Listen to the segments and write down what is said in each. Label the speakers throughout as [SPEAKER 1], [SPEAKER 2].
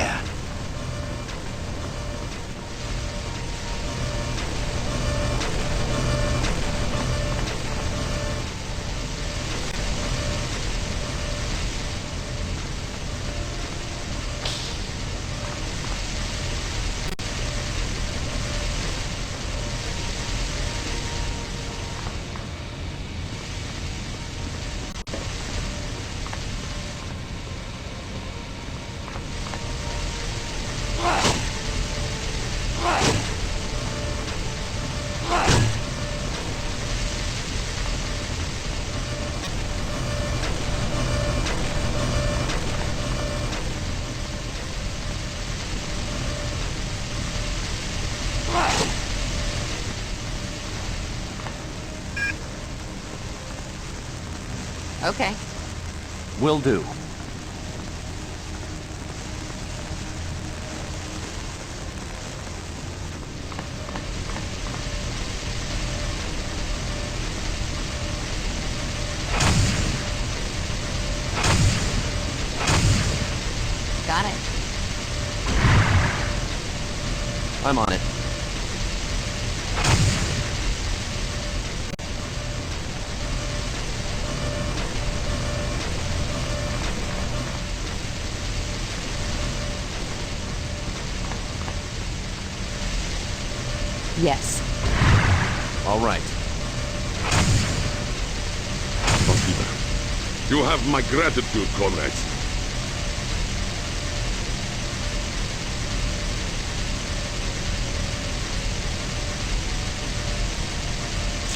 [SPEAKER 1] there.
[SPEAKER 2] Okay.
[SPEAKER 3] Will do.
[SPEAKER 2] Got it.
[SPEAKER 3] I'm on it.
[SPEAKER 2] Yes.
[SPEAKER 3] All right.
[SPEAKER 4] Possible. You have my gratitude, comrades.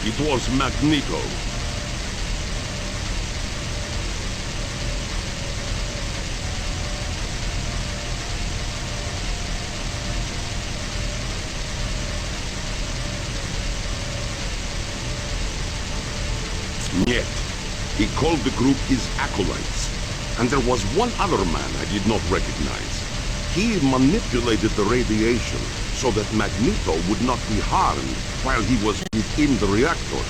[SPEAKER 4] It was Magneto. Yet, he called the group his acolytes. And there was one other man I did not recognize. He manipulated the radiation so that Magneto would not be harmed while he was within the reactor.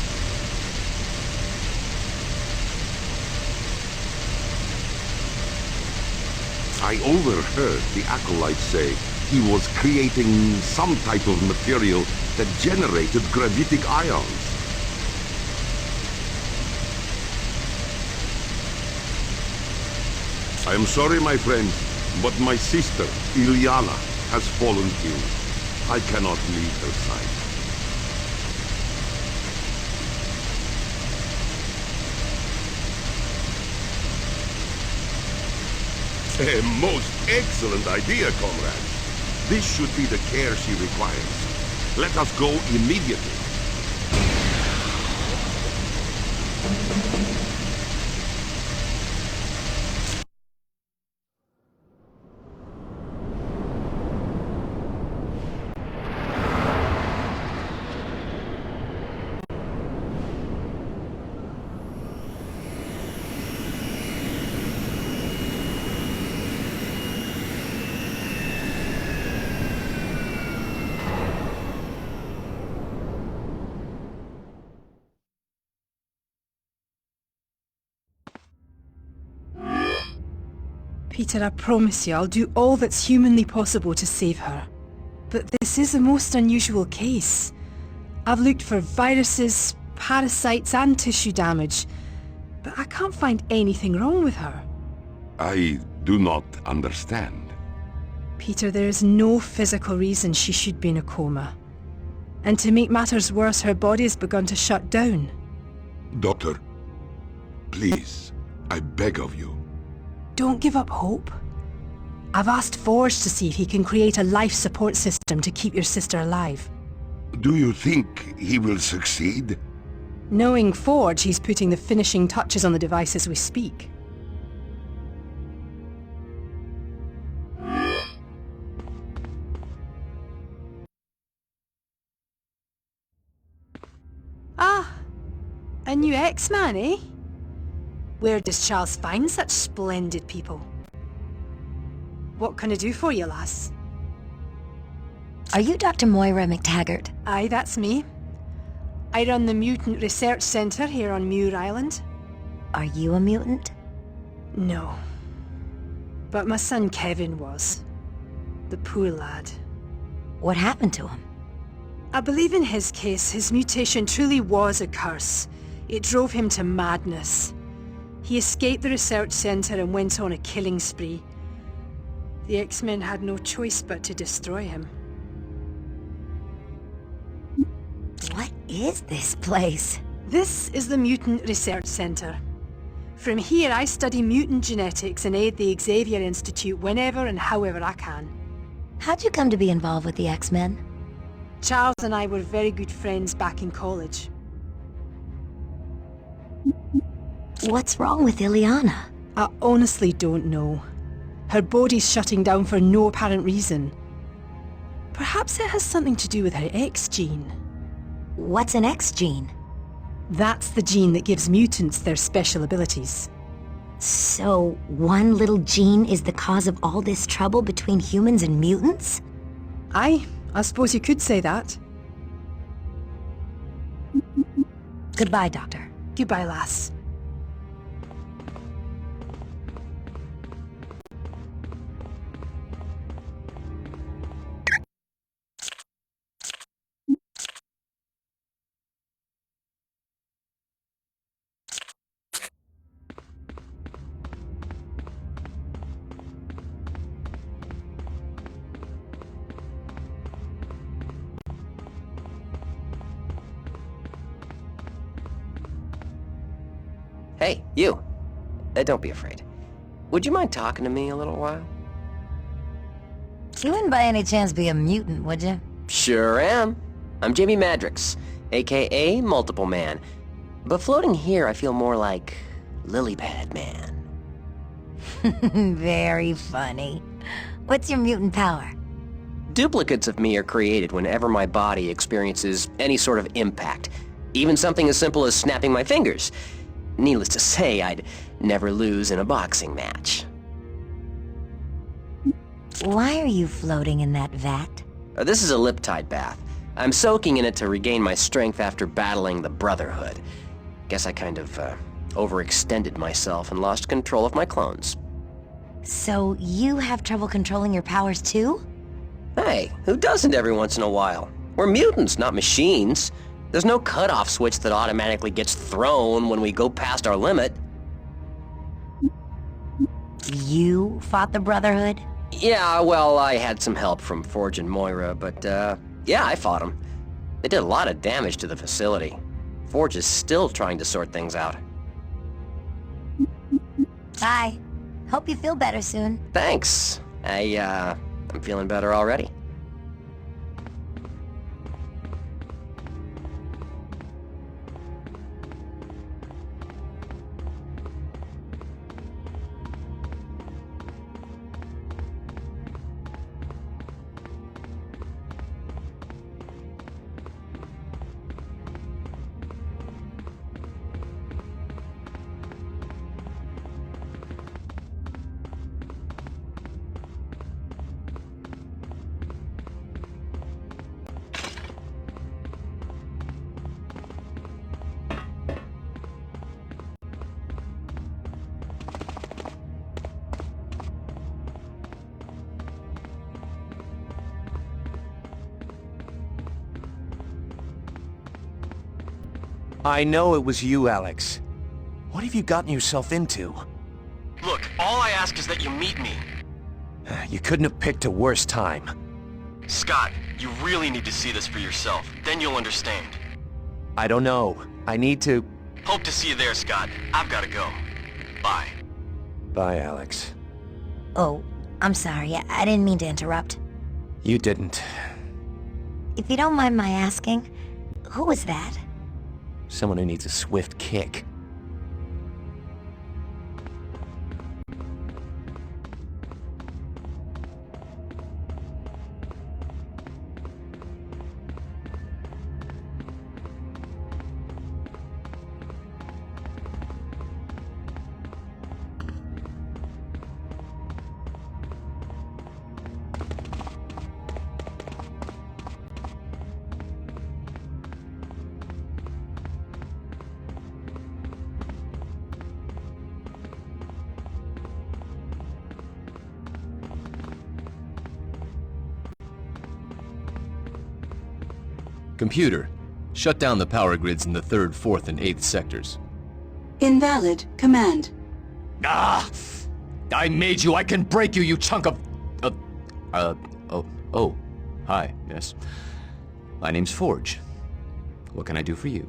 [SPEAKER 4] I overheard the acolytes say he was creating some type of material that generated gravitic ions. I am sorry, my friend, but my sister, Illyana, has fallen ill. I cannot leave her side. A most excellent idea, comrades. This should be the care she requires. Let us go immediately.
[SPEAKER 5] Peter, I promise you I'll do all that's humanly possible to save her. But this is a most unusual case. I've looked for viruses, parasites and tissue damage, but I can't find anything wrong with her.
[SPEAKER 4] I do not understand.
[SPEAKER 5] Peter, there is no physical reason she should be in a coma. And to make matters worse, her body has begun to shut down.
[SPEAKER 4] Doctor, please, I beg of you.
[SPEAKER 5] Don't give up hope. I've asked Forge to see if he can create a life support system to keep your sister alive.
[SPEAKER 4] Do you think he will succeed?
[SPEAKER 5] Knowing Forge, he's putting the finishing touches on the device as we speak. Ah, a new X-Man, eh? Where does Charles find such splendid people? What can I do for you, lass?
[SPEAKER 2] Are you Dr. Moira MacTaggart?
[SPEAKER 5] Aye, that's me. I run the Mutant Research Centre here on Muir Island.
[SPEAKER 2] Are you a mutant?
[SPEAKER 5] No. But my son Kevin was. The poor lad.
[SPEAKER 2] What happened to him?
[SPEAKER 5] I believe in his case, his mutation truly was a curse. It drove him to madness. He escaped the research center and went on a killing spree. The X-Men had no choice but to destroy him.
[SPEAKER 2] What is this place?
[SPEAKER 5] This is the Mutant Research Center. From here, I study mutant genetics and aid the Xavier Institute whenever and however I can.
[SPEAKER 2] How'd you come to be involved with the X-Men?
[SPEAKER 5] Charles and I were very good friends back in college.
[SPEAKER 2] What's wrong with Ileana?
[SPEAKER 5] I honestly don't know. Her body's shutting down for no apparent reason. Perhaps it has something to do with her X gene.
[SPEAKER 2] What's an X gene?
[SPEAKER 5] That's the gene that gives mutants their special abilities.
[SPEAKER 2] So, one little gene is the cause of all this trouble between humans and mutants?
[SPEAKER 5] Aye, I suppose you could say that.
[SPEAKER 2] Goodbye, Doctor.
[SPEAKER 5] Goodbye, lass.
[SPEAKER 1] Hey, you. Don't be afraid. Would you mind talking to me a little while?
[SPEAKER 2] You wouldn't by any chance be a mutant, would you?
[SPEAKER 1] Sure am. I'm Jamie Madrox, aka Multiple Man. But floating here, I feel more like Lily-Pad Man.
[SPEAKER 2] Very funny. What's your mutant power?
[SPEAKER 1] Duplicates of me are created whenever my body experiences any sort of impact. Even something as simple as snapping my fingers. Needless to say, I'd never lose in a boxing match.
[SPEAKER 2] Why are you floating in that vat?
[SPEAKER 1] This is a Liptide bath. I'm soaking in it to regain my strength after battling the Brotherhood. Guess I kind of, overextended myself and lost control of my clones.
[SPEAKER 2] So you have trouble controlling your powers too?
[SPEAKER 1] Hey, who doesn't every once in a while? We're mutants, not machines. There's no cutoff switch that automatically gets thrown when we go past our limit.
[SPEAKER 2] You fought the Brotherhood?
[SPEAKER 1] Yeah, well, I had some help from Forge and Moira, but, yeah, I fought them. They did a lot of damage to the facility. Forge is still trying to sort things out.
[SPEAKER 2] Bye. Hope you feel better soon.
[SPEAKER 1] Thanks. I'm feeling better already.
[SPEAKER 3] I know it was you, Alex. What have you gotten yourself into?
[SPEAKER 6] Look, all I ask is that you meet me.
[SPEAKER 3] You couldn't have picked a worse time.
[SPEAKER 6] Scott, you really need to see this for yourself. Then you'll understand.
[SPEAKER 3] I don't know. I need to...
[SPEAKER 6] Hope to see you there, Scott. I've gotta go. Bye.
[SPEAKER 3] Bye, Alex.
[SPEAKER 2] Oh, I'm sorry. I didn't mean to interrupt.
[SPEAKER 3] You didn't.
[SPEAKER 2] If you don't mind my asking, who was that?
[SPEAKER 3] Someone who needs a swift kick.
[SPEAKER 7] Computer, shut down the power grids in the 3rd, 4th, and 8th sectors.
[SPEAKER 8] Invalid command.
[SPEAKER 7] Ah! I made you! I can break you, you chunk of... Oh. Hi, yes. My name's Forge. What can I do for you?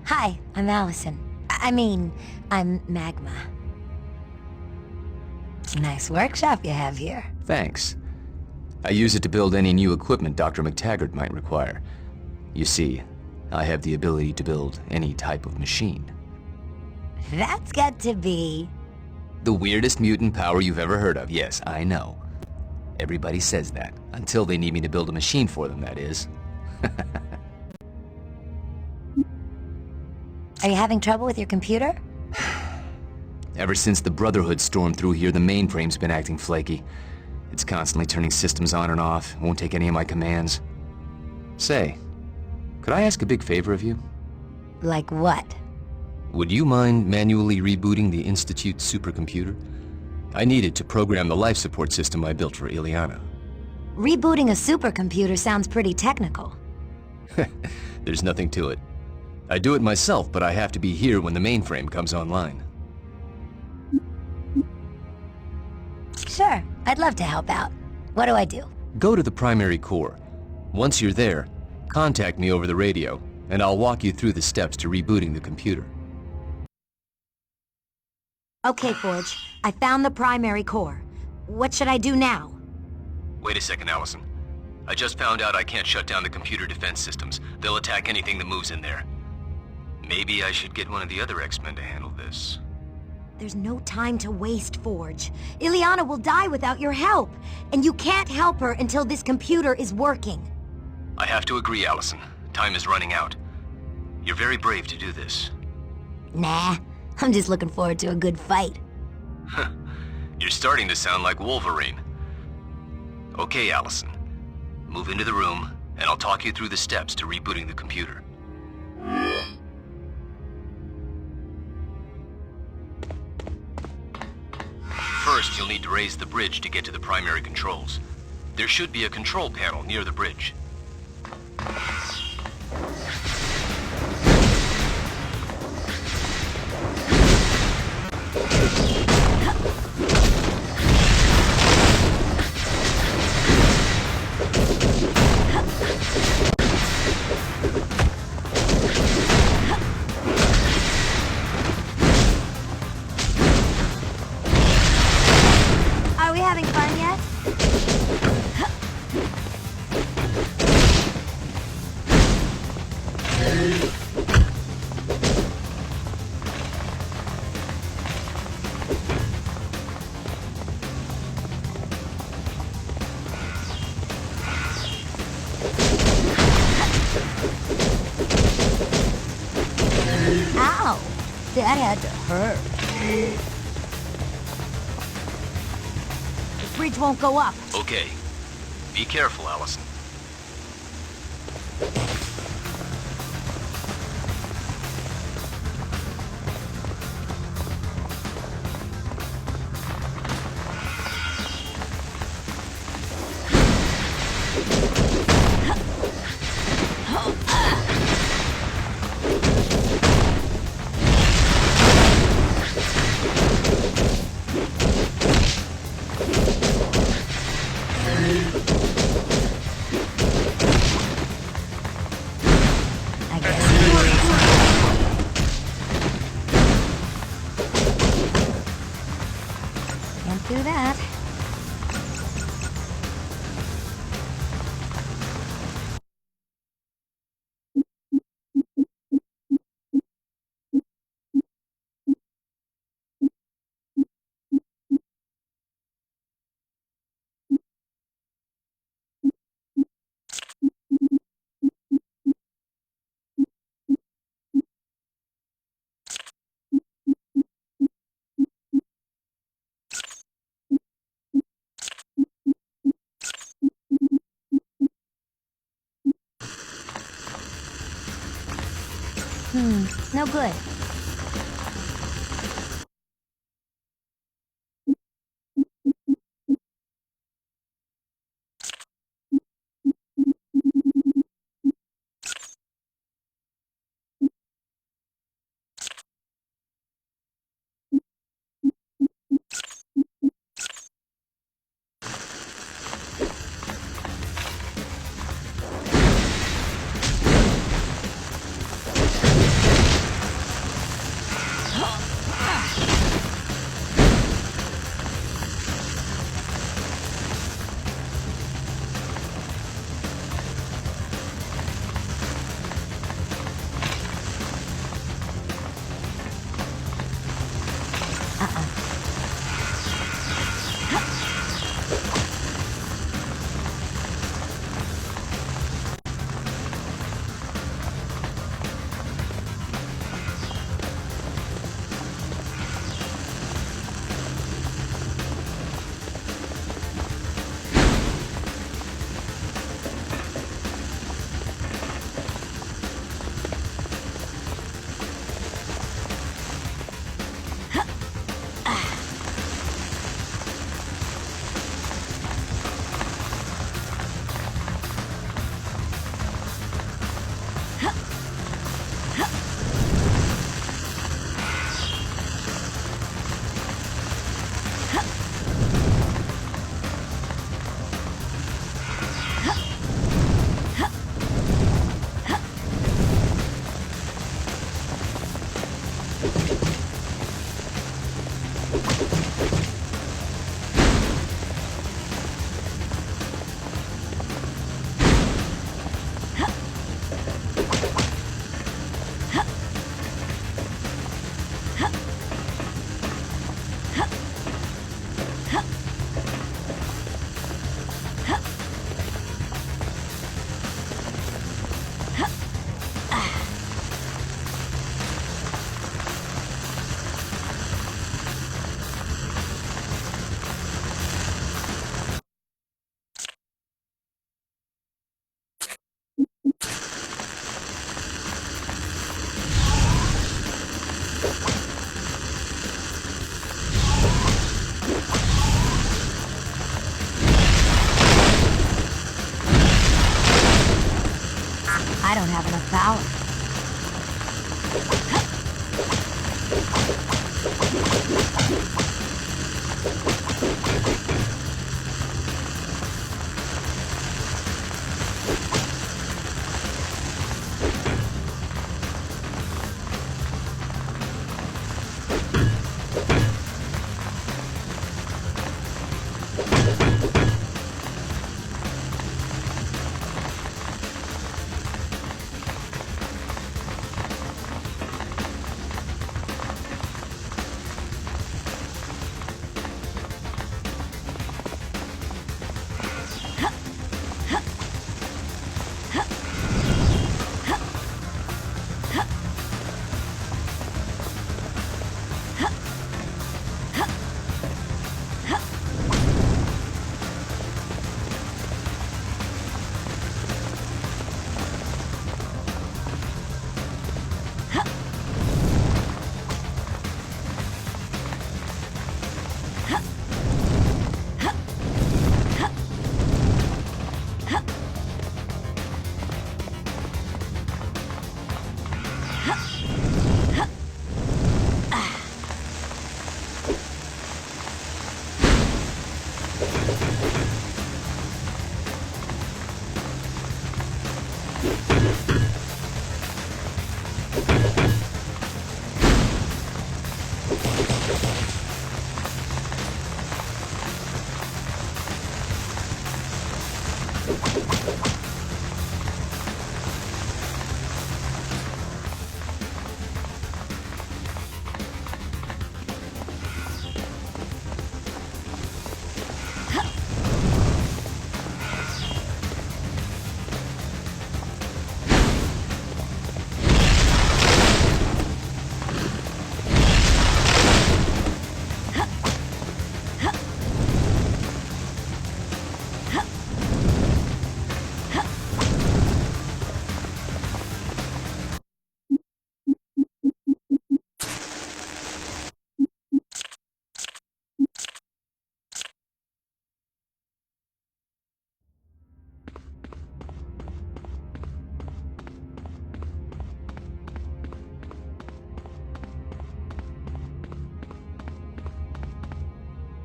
[SPEAKER 2] Hi, I'm Allison. I'm Magma. It's a nice workshop you have here.
[SPEAKER 7] Thanks. I use it to build any new equipment Dr. McTaggart might require. You see, I have the ability to build any type of machine.
[SPEAKER 2] That's got to be...
[SPEAKER 7] The weirdest mutant power you've ever heard of, yes, I know. Everybody says that, until they need me to build a machine for them, that is.
[SPEAKER 2] Are you having trouble with your computer?
[SPEAKER 7] Ever since the Brotherhood stormed through here, the mainframe's been acting flaky. It's constantly turning systems on and off, won't take any of my commands. Say, could I ask a big favor of you?
[SPEAKER 2] Like what?
[SPEAKER 7] Would you mind manually rebooting the Institute supercomputer? I need it to program the life support system I built for Ileana.
[SPEAKER 2] Rebooting a supercomputer sounds pretty technical.
[SPEAKER 7] There's nothing to it. I do it myself, but I have to be here when the mainframe comes online.
[SPEAKER 2] Sure, I'd love to help out. What do I do?
[SPEAKER 7] Go to the primary core. Once you're there, contact me over the radio, and I'll walk you through the steps to rebooting the computer.
[SPEAKER 2] Okay, Forge. I found the primary core. What should I do now?
[SPEAKER 7] Wait a second, Allison. I just found out I can't shut down the computer defense systems. They'll attack anything that moves in there. Maybe I should get one of the other X-Men to handle this.
[SPEAKER 2] There's no time to waste, Forge. Ileana will die without your help, and you can't help her until this computer is working.
[SPEAKER 7] I have to agree, Allison. Time is running out. You're very brave to do this.
[SPEAKER 2] Nah, I'm just looking forward to a good fight.
[SPEAKER 7] You're starting to sound like Wolverine. Okay, Allison. Move into the room, and I'll talk you through the steps to rebooting the computer. First, you'll need to raise the bridge to get to the primary controls. There should be a control panel near the bridge.
[SPEAKER 2] Are we having fun yet? Ow! That had to hurt. The bridge won't go up.
[SPEAKER 7] Okay. Be careful, Allison.
[SPEAKER 2] I guess. Can't do that. No good. don't have enough power.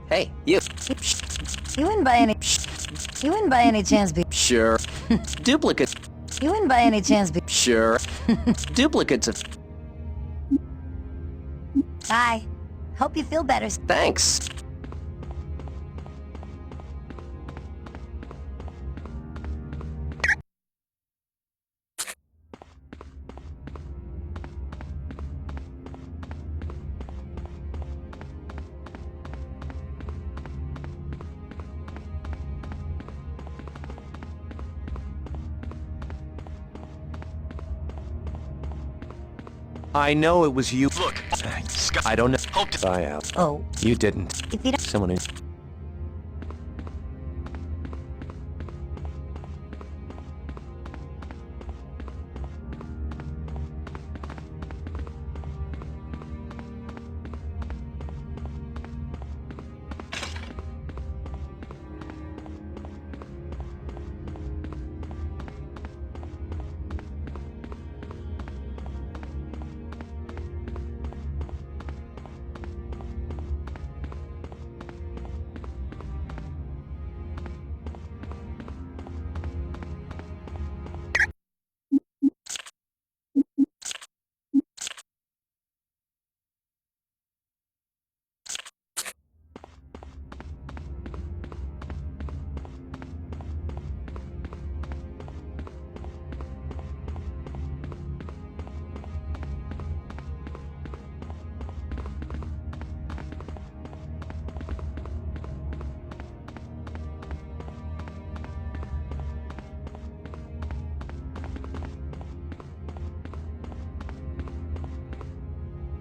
[SPEAKER 1] Hey, you.
[SPEAKER 2] You wouldn't by any chance be...
[SPEAKER 1] Sure. Duplicates.
[SPEAKER 2] You wouldn't by any chance be...
[SPEAKER 1] Sure. Duplicates of...
[SPEAKER 2] Bye. Hope you feel better.
[SPEAKER 1] Thanks.
[SPEAKER 3] I know it was you.
[SPEAKER 6] Look, Scott,
[SPEAKER 3] I don't know.
[SPEAKER 6] hope to...
[SPEAKER 3] I am.
[SPEAKER 2] Oh,
[SPEAKER 3] You didn't.
[SPEAKER 2] if you don't...
[SPEAKER 3] Someone who...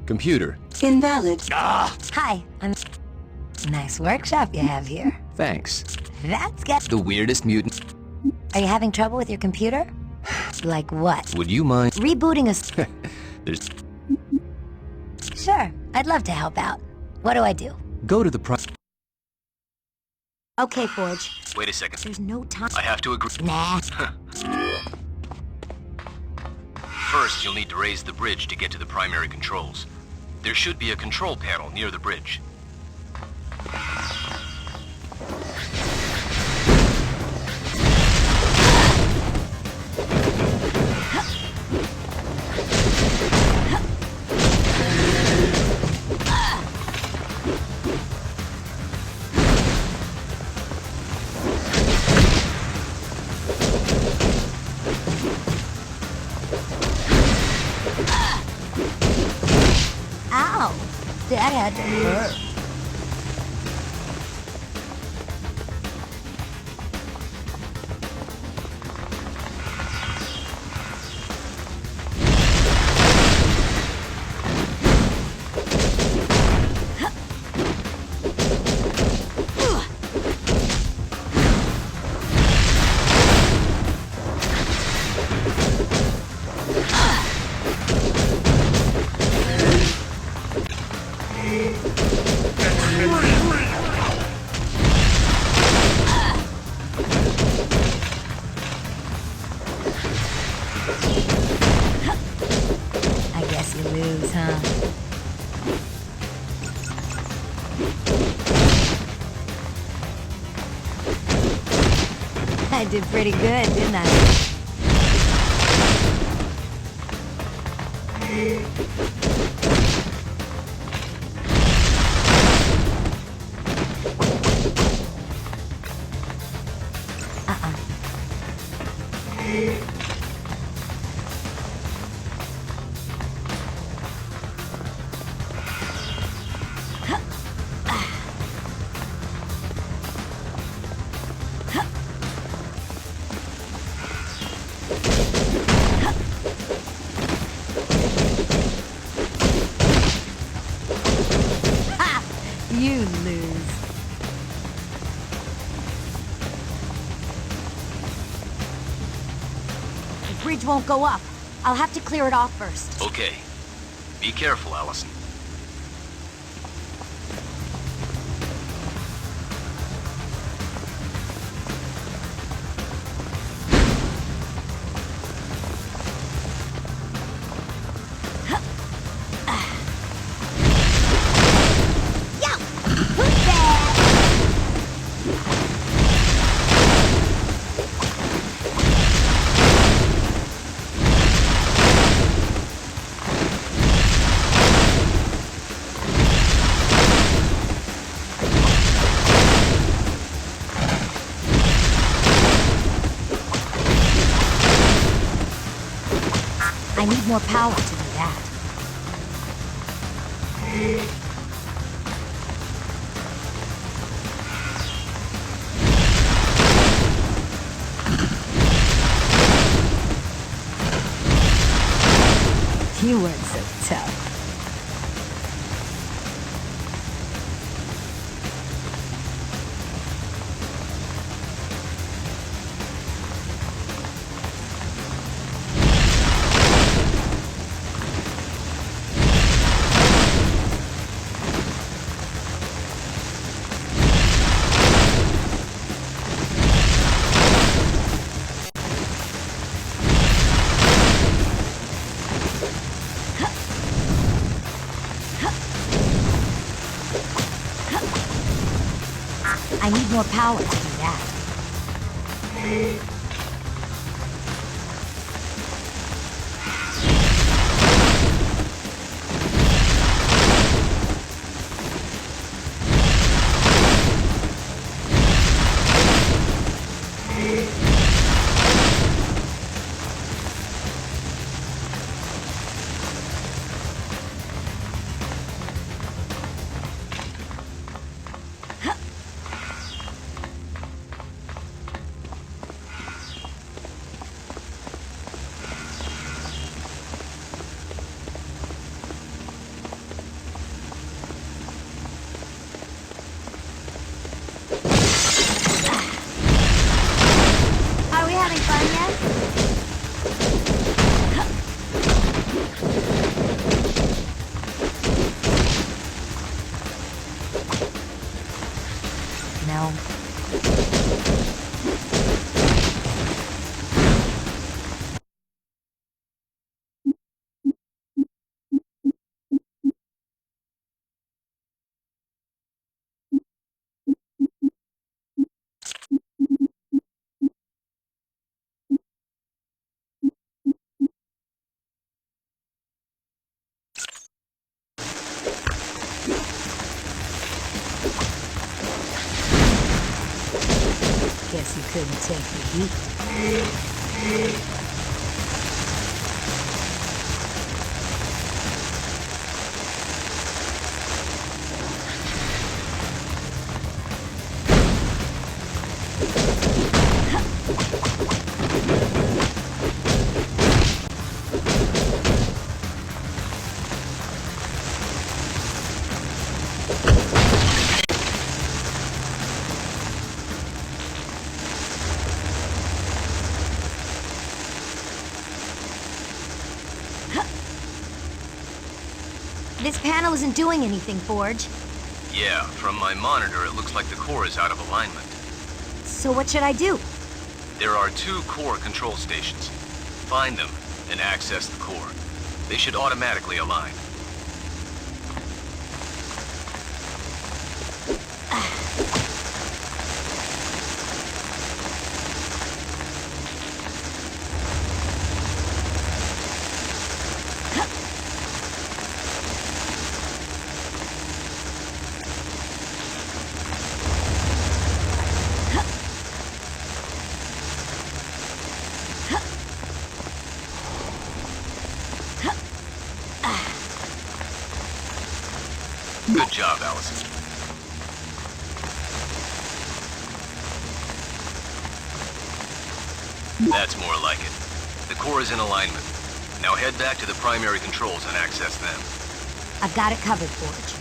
[SPEAKER 7] Computer.
[SPEAKER 8] Invalid.
[SPEAKER 2] Hi, I'm... Nice workshop you have here.
[SPEAKER 7] Thanks.
[SPEAKER 2] That's good.
[SPEAKER 7] The weirdest mutant.
[SPEAKER 2] Are you having trouble with your computer? Like what?
[SPEAKER 7] Would you mind?
[SPEAKER 2] Rebooting us.
[SPEAKER 7] There's...
[SPEAKER 2] Sure, I'd love to help out. What do I do?
[SPEAKER 7] Go to the
[SPEAKER 2] Okay, Forge.
[SPEAKER 6] Wait a second.
[SPEAKER 2] There's no time.
[SPEAKER 6] I have to agree.
[SPEAKER 2] Nah.
[SPEAKER 7] First, you'll need to raise the bridge to get to the primary controls. There should be a control panel near the bridge.
[SPEAKER 2] Ow! That had to hurt. I guess you lose, huh? I did pretty good, didn't I? You lose. The bridge won't go up. I'll have to clear it off first.
[SPEAKER 7] Okay. Be careful, Allison.
[SPEAKER 2] I need more power to do that. You weren't so tough. I need more power to do that. couldn't take the heat. This panel isn't doing anything, Forge.
[SPEAKER 6] Yeah, from my monitor, it looks like the core is out of alignment.
[SPEAKER 2] So what should I do?
[SPEAKER 6] There are 2 core control stations. Find them and access the core. They should automatically align. Good job, Allison. That's more like it. The core is in alignment. Now head back to the primary controls and access them.
[SPEAKER 2] I've got it covered, Forge.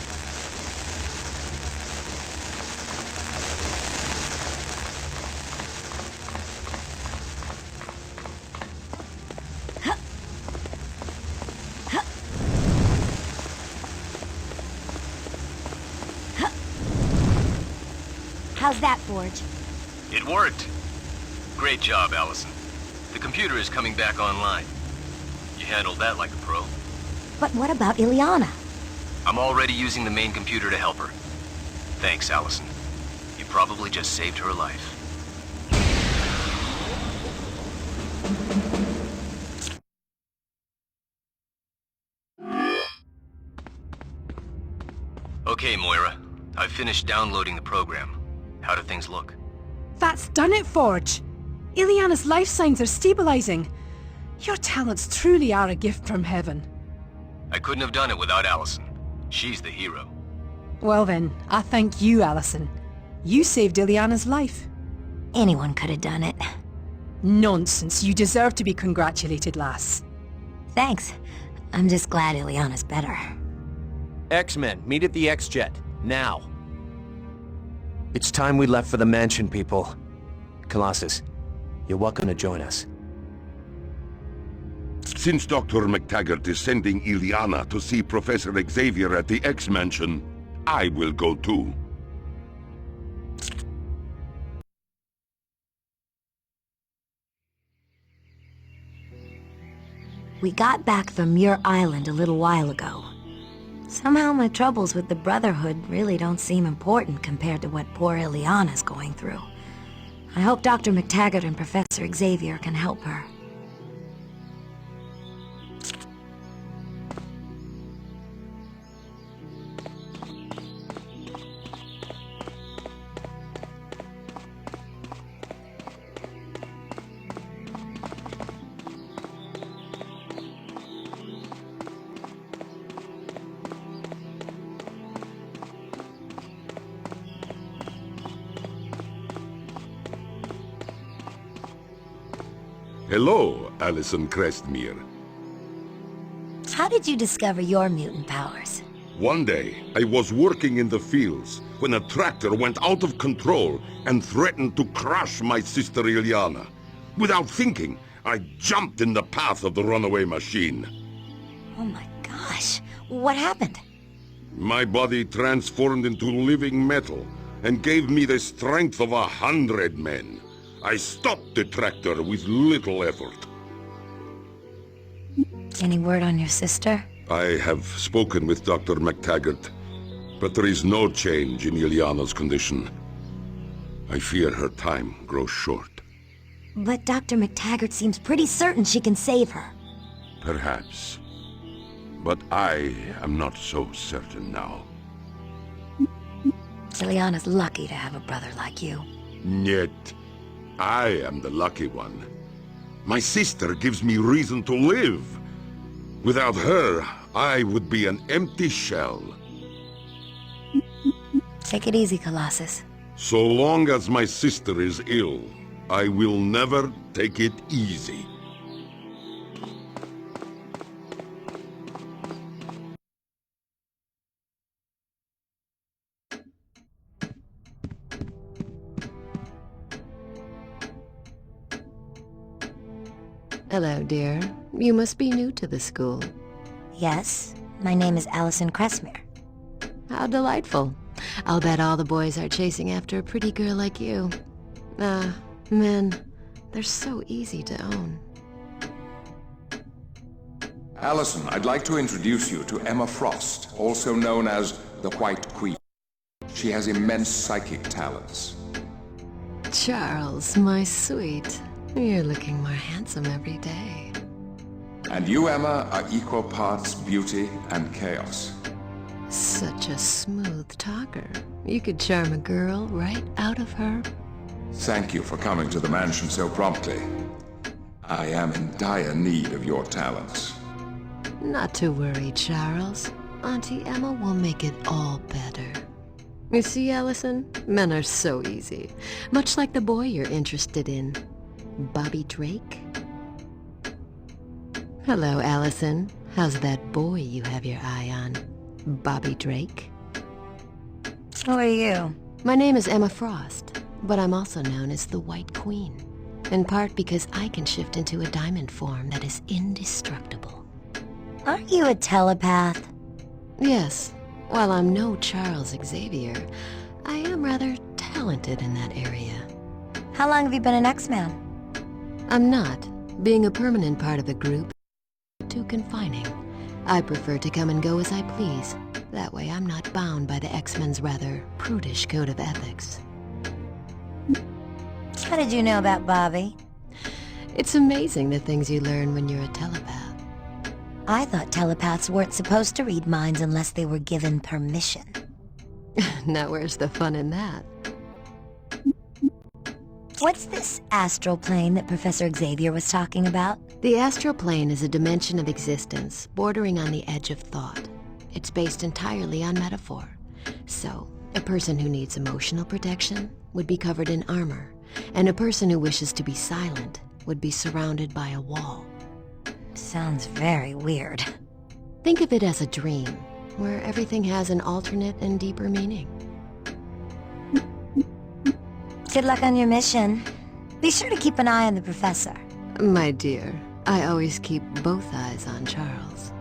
[SPEAKER 2] How's that, Forge?
[SPEAKER 6] It worked. Great job, Allison. The computer is coming back online. You handled that like a pro.
[SPEAKER 2] But what about Ileana?
[SPEAKER 6] I'm already using the main computer to help her. Thanks, Allison. You probably just saved her life. Okay, Moira. I've finished downloading the program. How do things look?
[SPEAKER 5] That's done it, Forge. Ileana's life signs are stabilizing. Your talents truly are a gift from heaven.
[SPEAKER 6] I couldn't have done it without Allison. She's the hero.
[SPEAKER 5] Well then, I thank you, Allison. You saved Ileana's life.
[SPEAKER 2] Anyone could have done it.
[SPEAKER 5] Nonsense. You deserve to be congratulated, lass.
[SPEAKER 2] Thanks. I'm just glad Ileana's better.
[SPEAKER 3] X-Men, meet at the X-Jet. Now. It's time we left for the mansion, people. Colossus, you're welcome to join us.
[SPEAKER 4] Since Dr. McTaggart is sending Ileana to see Professor Xavier at the X-Mansion, I will go too.
[SPEAKER 2] We got back from Muir Island a little while ago. Somehow my troubles with the Brotherhood really don't seem important compared to what poor Ileana's going through. I hope Dr. McTaggart and Professor Xavier can help her.
[SPEAKER 4] Hello, Allison Crestmere.
[SPEAKER 2] How did you discover your mutant powers?
[SPEAKER 4] One day, I was working in the fields when a tractor went out of control and threatened to crush my sister Ileana. Without thinking, I jumped in the path of the runaway machine.
[SPEAKER 2] Oh my gosh, what happened?
[SPEAKER 4] My body transformed into living metal and gave me the strength of 100 men. I stopped the tractor with little effort.
[SPEAKER 2] Any word on your sister?
[SPEAKER 4] I have spoken with Dr. McTaggart, but there is no change in Ileana's condition. I fear her time grows short.
[SPEAKER 2] But Dr. McTaggart seems pretty certain she can save her.
[SPEAKER 4] Perhaps. But I am not so certain now.
[SPEAKER 2] Ileana's lucky to have a brother like you.
[SPEAKER 4] Yet, I am the lucky one. My sister gives me reason to live. Without her, I would be an empty shell.
[SPEAKER 2] Take it easy, Colossus.
[SPEAKER 4] So long as my sister is ill, I will never take it easy.
[SPEAKER 9] Hello, dear. You must be new to the school.
[SPEAKER 2] Yes, my name is Allison Cressmere.
[SPEAKER 9] How delightful. I'll bet all the boys are chasing after a pretty girl like you. Men, they're so easy to own.
[SPEAKER 10] Allison, I'd like to introduce you to Emma Frost, also known as the White Queen. She has immense psychic talents.
[SPEAKER 9] Charles, my sweet. You're looking more handsome every day.
[SPEAKER 10] And you, Emma, are equal parts beauty and chaos.
[SPEAKER 9] Such a smooth talker. You could charm a girl right out of her.
[SPEAKER 10] Thank you for coming to the mansion so promptly. I am in dire need of your talents.
[SPEAKER 9] Not to worry, Charles. Auntie Emma will make it all better. You see, Allison, men are so easy. Much like the boy you're interested in. Bobby Drake? Hello, Allison. How's that boy you have your eye on? Bobby Drake?
[SPEAKER 2] Who are you?
[SPEAKER 9] My name is Emma Frost, but I'm also known as the White Queen. In part because I can shift into a diamond form that is indestructible.
[SPEAKER 2] Aren't you a telepath?
[SPEAKER 9] Yes, while I'm no Charles Xavier, I am rather talented in that area.
[SPEAKER 2] How long have you been an X-Man?
[SPEAKER 9] I'm not. Being a permanent part of the group is too confining. I prefer to come and go as I please. That way I'm not bound by the X-Men's rather prudish code of ethics.
[SPEAKER 2] How did you know about Bobby?
[SPEAKER 9] It's amazing the things you learn when you're a telepath.
[SPEAKER 2] I thought telepaths weren't supposed to read minds unless they were given permission.
[SPEAKER 9] Now where's the fun in that?
[SPEAKER 2] What's this astral plane that Professor Xavier was talking about?
[SPEAKER 9] The astral plane is a dimension of existence bordering on the edge of thought. It's based entirely on metaphor. So, a person who needs emotional protection would be covered in armor, and a person who wishes to be silent would be surrounded by a wall.
[SPEAKER 2] Sounds very weird.
[SPEAKER 9] Think of it as a dream, where everything has an alternate and deeper meaning.
[SPEAKER 2] Good luck on your mission. Be sure to keep an eye on the professor.
[SPEAKER 9] My dear, I always keep both eyes on Charles.